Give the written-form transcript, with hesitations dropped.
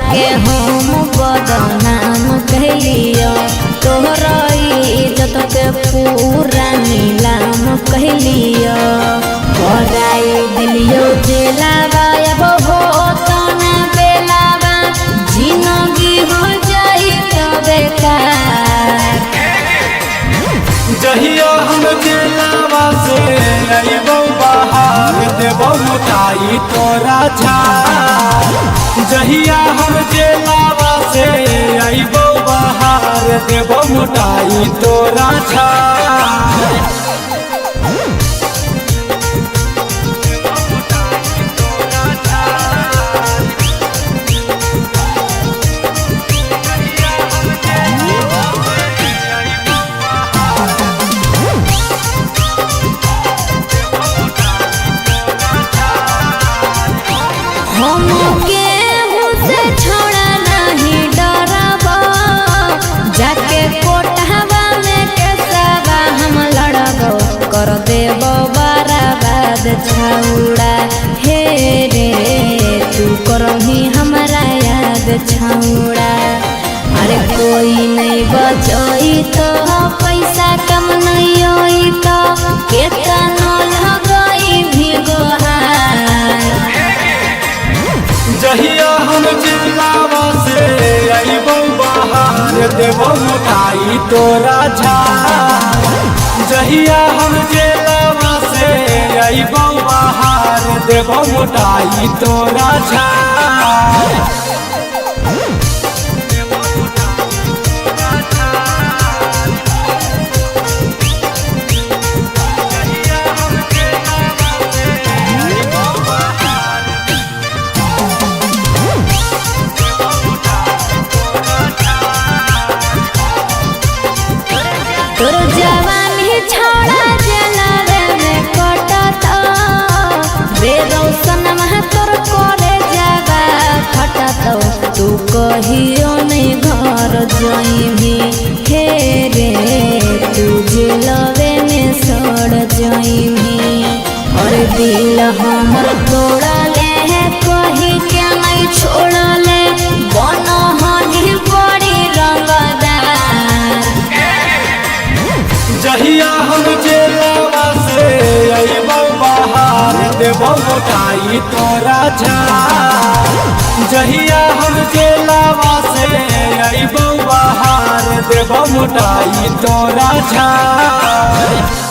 के हम बदनाम कहलियो, तोहरा इज्जत के पूरा नीलाम कहलियो। कराई दिलियो जेलावा अब हो तना बेलावा, जिंदगी हो जाई तो बेकार। जहिया हम जेलावा से अइबो बाहर देबो मिठाई तोरा झार। जहिया हम जेलावा से अइबो बाहर देबो मिठाई तोरा झार। छोड़ा नहीं डरबा, जाके कोटहवा में केसवा हम लड़बो, कर देबो बराबाद छौड़ा। हे रे तू करही हमरा याद छौड़ा। अरे कोई नहीं बचई तो पैसा कम नहीं होई तो केतनो लगई भी गोहार। जहिया हम जेलावा से अइबो बाहर देबो मिठाई तोरा झार। जहिया हम जेलावा से अइबो बाहर देबो मिठाई तोरा झार। तोर जवानी छोड़ा जलावे में कटत, बेरौसन मह तोर करे जावा फटत। तू कहियो नहीं घर जइभी, हे रे तू जेलवे में सड़ जइभी। और दिल हमर तोड़ले कही के नहीं छोड़ले, बनहनी बड़ी रंगदार। जहिया हम जेलावा से अइबो बाहर देबो मिठाई तोरा झार। जहिया हम जेलावा से अइबो बाहर देबो मिठाई तोरा झार।